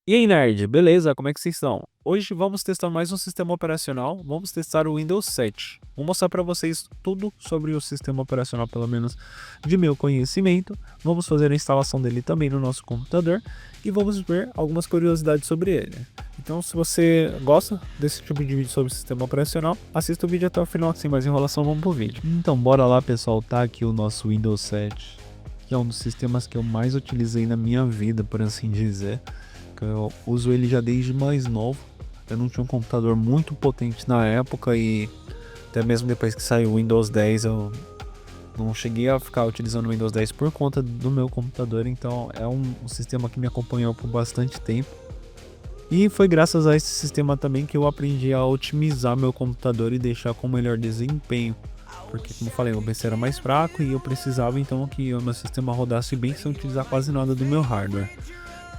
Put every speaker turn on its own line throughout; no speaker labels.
E aí, nerd, beleza? Como é que vocês estão? Hoje vamos testar mais um sistema operacional, vamos testar o Windows 7. Vou mostrar para vocês tudo sobre o sistema operacional, pelo menos de meu conhecimento. Vamos fazer a instalação dele também no nosso computador e vamos ver algumas curiosidades sobre ele. Então, se você gosta desse tipo de vídeo sobre o sistema operacional, assista o vídeo até o final, sem mais enrolação, vamos pro vídeo. Então, bora lá, pessoal, tá aqui o nosso Windows 7, que é um dos sistemas que eu mais utilizei na minha vida, por assim dizer. Eu uso ele já desde mais novo. Eu não tinha um computador muito potente na época e até mesmo depois que saiu o Windows 10 eu não cheguei a ficar utilizando o Windows 10 por conta do meu computador. Então é um sistema que me acompanhou por bastante tempo. E foi graças a esse sistema também que eu aprendi a otimizar meu computador e deixar com melhor desempenho. Porque, como eu falei, o PC era mais fraco e eu precisava então que o meu sistema rodasse bem sem utilizar quase nada do meu hardware.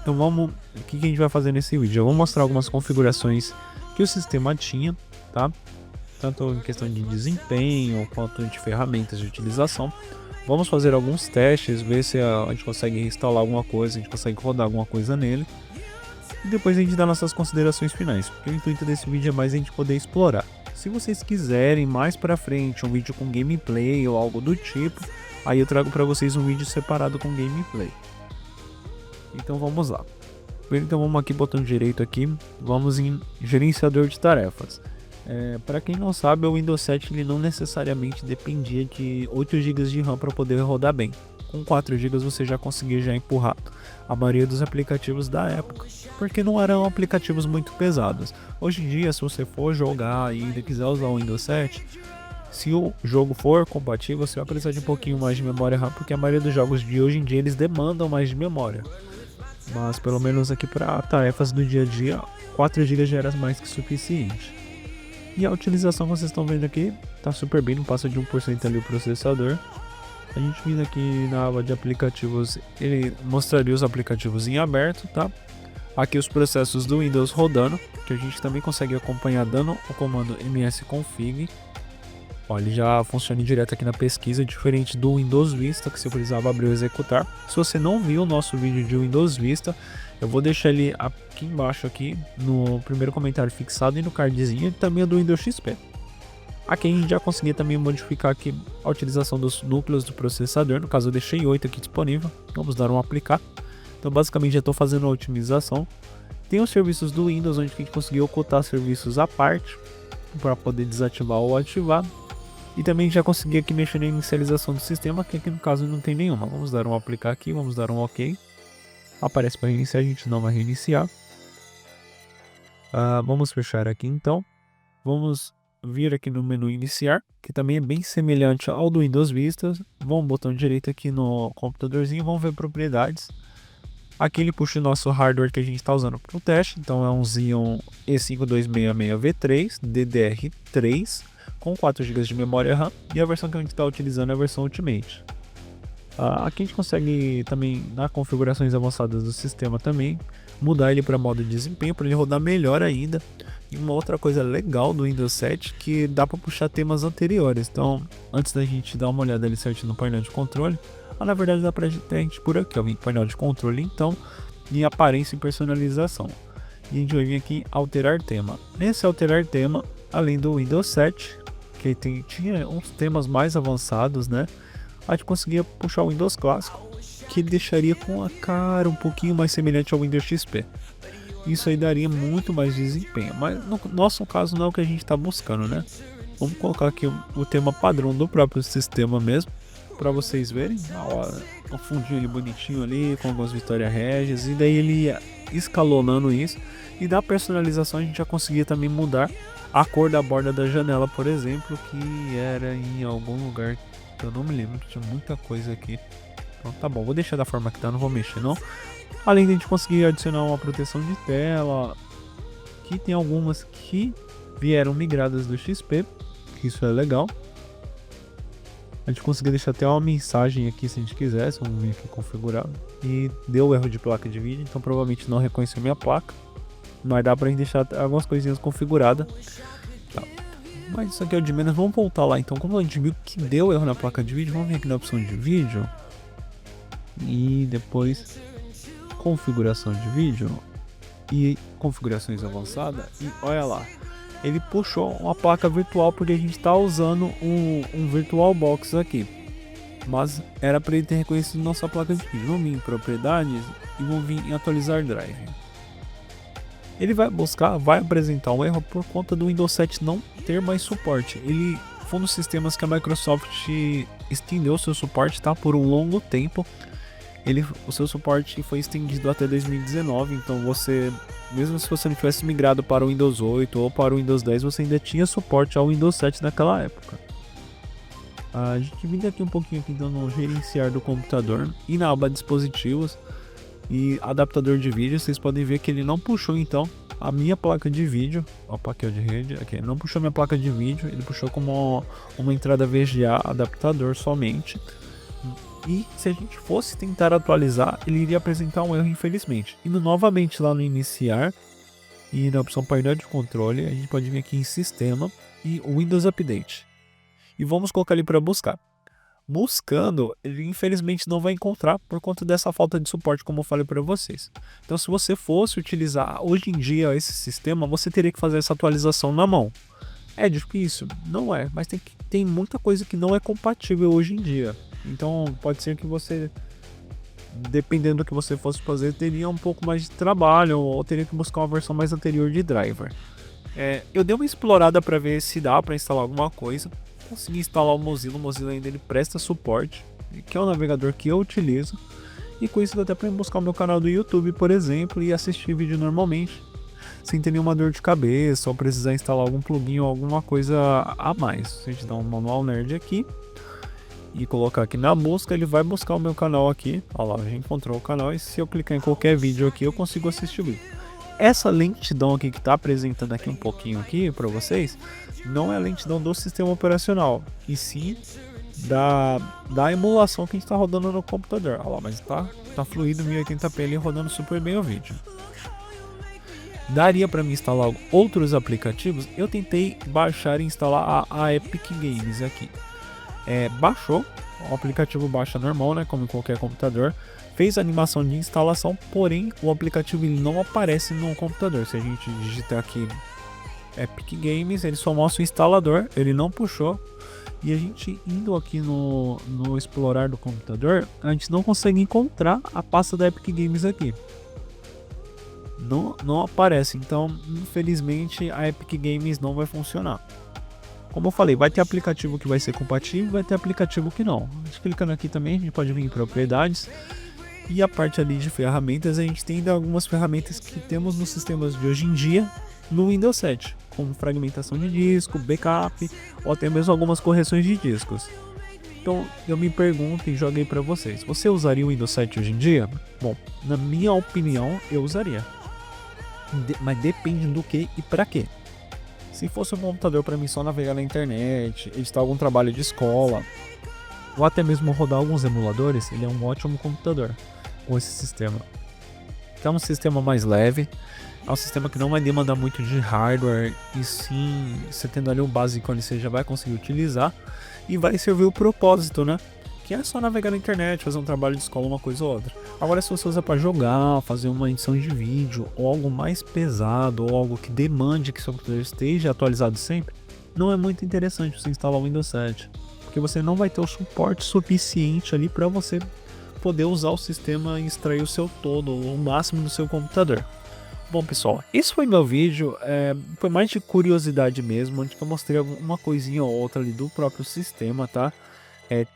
Então vamos, o que a gente vai fazer nesse vídeo? Eu vou mostrar algumas configurações que o sistema tinha, tá? Tanto em questão de desempenho quanto de ferramentas de utilização. Vamos fazer alguns testes, ver se a gente consegue instalar alguma coisa, a gente consegue rodar alguma coisa nele. E depois a gente dá nossas considerações finais, porque o intuito desse vídeo é mais a gente poder explorar. Se vocês quiserem mais pra frente um vídeo com gameplay ou algo do tipo, aí eu trago pra vocês um vídeo separado com gameplay. Então vamos lá. Então vamos aqui, botão direito aqui, vamos em gerenciador de tarefas. Para quem não sabe, o Windows 7 ele não necessariamente dependia de 8 GB de RAM para poder rodar bem. Com 4 GB você já conseguia já empurrar a maioria dos aplicativos da época, porque não eram aplicativos muito pesados. Hoje em dia, se você for jogar e ainda quiser usar o Windows 7, se o jogo for compatível, você vai precisar de um pouquinho mais de memória RAM, porque a maioria dos jogos de hoje em dia eles demandam mais de memória. Mas pelo menos aqui para tarefas do dia a dia, 4 GB já era mais que suficiente. E a utilização que vocês estão vendo aqui tá super bem, não passa de 1% ali o processador. A gente vindo aqui na aba de aplicativos, ele mostraria os aplicativos em aberto, tá? Aqui os processos do Windows rodando, que a gente também consegue acompanhar dando o comando msconfig. Ó, ele já funciona direto aqui na pesquisa, diferente do Windows Vista, que você precisava abrir ou executar. Se você não viu o nosso vídeo de Windows Vista, eu vou deixar ele aqui embaixo, aqui no primeiro comentário fixado e no cardzinho, e também do Windows XP. Aqui a gente já conseguia também modificar aqui a utilização dos núcleos do processador, no caso eu deixei 8 aqui disponível, vamos dar um aplicar. Então basicamente já estou fazendo a otimização. Tem os serviços do Windows, onde a gente conseguiu ocultar serviços à parte, para poder desativar ou ativar. E também já consegui aqui mexer na inicialização do sistema, que aqui no caso não tem nenhuma. Vamos dar um aplicar aqui, vamos dar um OK. Aparece para reiniciar, a gente não vai reiniciar. Vamos fechar aqui então. Vamos vir aqui no menu iniciar, que também é bem semelhante ao do Windows Vista. Vamos botão direito aqui no computadorzinho, vamos ver propriedades. Aqui ele puxa o nosso hardware que a gente está usando para o teste, então é um Xeon E5266V3 DDR3 com 4 GB de memória RAM, e a versão que a gente está utilizando é a versão Ultimate. Aqui a gente consegue também, nas configurações avançadas do sistema também, mudar ele para modo de desempenho, para ele rodar melhor ainda. E uma outra coisa legal do Windows 7 que dá para puxar temas anteriores. Então, antes da gente dar uma olhada ali certinho no painel de controle, na verdade dá pra gente por aqui, ó, em painel de controle então, em aparência e personalização. E a gente vai vir aqui em alterar tema. Nesse alterar tema, além do Windows 7, que tinha uns temas mais avançados, né? A gente conseguia puxar o Windows clássico, que deixaria com a cara um pouquinho mais semelhante ao Windows XP. Isso aí daria muito mais desempenho, mas no nosso caso não é o que a gente está buscando, né? Vamos colocar aqui o tema padrão do próprio sistema mesmo, para vocês verem. O fundinho ali bonitinho ali, com algumas Vitória Regis, e daí ele ia escalonando isso. E da personalização a gente já conseguia também mudar a cor da borda da janela, por exemplo, que era em algum lugar que eu não me lembro, que tinha muita coisa aqui. Então tá bom, vou deixar da forma que tá, não vou mexer não. Além de a gente conseguir adicionar uma proteção de tela, que tem algumas que vieram migradas do XP, que isso é legal. A gente conseguiu deixar até uma mensagem aqui se a gente quisesse, vamos vir aqui configurar. E deu erro de placa de vídeo, então provavelmente não reconheceu minha placa. Mas dá pra gente deixar algumas coisinhas configuradas. Tá. Mas isso aqui é o de menos, vamos voltar lá então. Como a gente viu que deu erro na placa de vídeo, vamos vir aqui na opção de vídeo. E depois configuração de vídeo. e configurações avançadas e olha lá, ele puxou uma placa virtual porque a gente está usando um VirtualBox aqui, mas era para ele ter reconhecido nossa placa de vídeo. Vamos vir em propriedades e vamos vir em atualizar drive. Ele vai buscar, vai apresentar um erro por conta do Windows 7 não ter mais suporte. Ele foi um dos sistemas que a Microsoft estendeu seu suporte, tá, por um longo tempo. O seu suporte foi estendido até 2019, então você, mesmo se você não tivesse migrado para o Windows 8 ou para o Windows 10, você ainda tinha suporte ao Windows 7 naquela época. A gente vem aqui um pouquinho aqui então no gerenciar do computador e na aba dispositivos e adaptador de vídeo, vocês podem ver que ele não puxou então a minha placa de vídeo, a placa de rede, aqui, não puxou minha placa de vídeo, ele puxou como uma entrada VGA adaptador somente. E se a gente fosse tentar atualizar, ele iria apresentar um erro, infelizmente. Indo novamente lá no iniciar e na opção painel de controle, a gente pode vir aqui em sistema e Windows Update. E vamos colocar ele para buscar. Buscando, ele infelizmente não vai encontrar por conta dessa falta de suporte, como eu falei para vocês. Então, se você fosse utilizar hoje em dia esse sistema, você teria que fazer essa atualização na mão. É difícil? Não é, mas tem muita coisa que não é compatível hoje em dia. Então pode ser que você, dependendo do que você fosse fazer, teria um pouco mais de trabalho ou teria que buscar uma versão mais anterior de driver. Eu dei uma explorada para ver se dá para instalar alguma coisa. Consegui instalar o Mozilla ainda ele presta suporte, que é o navegador que eu utilizo. E com isso dá até para buscar o meu canal do YouTube, por exemplo, e assistir vídeo normalmente, sem ter nenhuma dor de cabeça ou precisar instalar algum plugin ou alguma coisa a mais. A gente dá um manual nerd aqui e colocar aqui na busca, ele vai buscar o meu canal aqui. Olha lá, já encontrou o canal e se eu clicar em qualquer vídeo aqui eu consigo assistir o vídeo. Essa lentidão aqui que está apresentando aqui um pouquinho aqui para vocês, não é a lentidão do sistema operacional, e sim da emulação que a gente está rodando no computador. Olha lá, mas tá fluido 1080p ali, rodando super bem o vídeo. Daria para me instalar outros aplicativos. Eu tentei baixar e instalar a Epic Games aqui. Baixou, o aplicativo baixa normal, né, como em qualquer computador. Fez a animação de instalação, porém o aplicativo ele não aparece no computador. Se a gente digitar aqui Epic Games, ele só mostra o instalador, ele não puxou. E a gente indo aqui no explorar do computador, a gente não consegue encontrar a pasta da Epic Games aqui. Não aparece, então infelizmente a Epic Games não vai funcionar. Como eu falei, vai ter aplicativo que vai ser compatível, vai ter aplicativo que não. A gente clicando aqui também, a gente pode vir em propriedades. E a parte ali de ferramentas, a gente tem ainda algumas ferramentas que temos nos sistemas de hoje em dia no Windows 7, como fragmentação de disco, backup ou até mesmo algumas correções de discos. Então eu me pergunto e joguei para vocês, você usaria o Windows 7 hoje em dia? Bom, na minha opinião, eu usaria. Mas depende do que e para quê. Se fosse um computador para mim só navegar na internet, editar algum trabalho de escola, ou até mesmo rodar alguns emuladores, ele é um ótimo computador com esse sistema. Então é um sistema mais leve, é um sistema que não vai demandar muito de hardware, e sim, você tendo ali um básico ali, você já vai conseguir utilizar e vai servir o propósito, né? Que é só navegar na internet, fazer um trabalho de escola, uma coisa ou outra. Agora, se você usa para jogar, fazer uma edição de vídeo, ou algo mais pesado, ou algo que demande que seu computador esteja atualizado sempre, não é muito interessante você instalar o Windows 7, porque você não vai ter o suporte suficiente ali para você poder usar o sistema e extrair o seu todo, o máximo do seu computador. Bom pessoal, esse foi meu vídeo, foi mais de curiosidade mesmo, onde eu mostrei uma coisinha ou outra ali do próprio sistema, tá?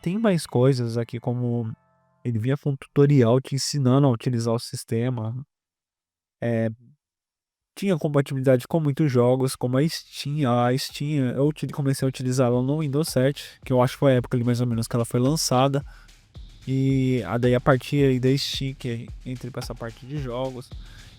Tem mais coisas aqui, como ele vinha com um tutorial te ensinando a utilizar o sistema. Tinha compatibilidade com muitos jogos, como a Steam. Eu comecei a utilizar ela no Windows 7, que eu acho que foi a época ali mais ou menos que ela foi lançada. E daí a partir aí da Steam, que entrei para essa parte de jogos.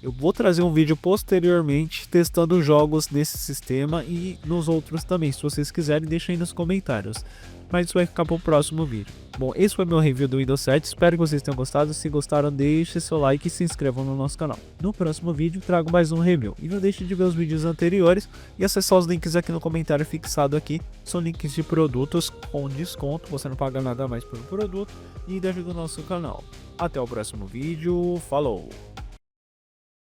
Eu vou trazer um vídeo posteriormente testando jogos nesse sistema e nos outros também. Se vocês quiserem, deixem aí nos comentários. Mas isso vai ficar para o próximo vídeo. Bom, esse foi meu review do Windows 7. Espero que vocês tenham gostado. Se gostaram, deixe seu like e se inscrevam no nosso canal. No próximo vídeo, trago mais um review. E não deixe de ver os vídeos anteriores e acessar os links aqui no comentário fixado aqui. São links de produtos com desconto. Você não paga nada mais pelo produto e ainda ajuda o nosso canal. Até o próximo vídeo. Falou!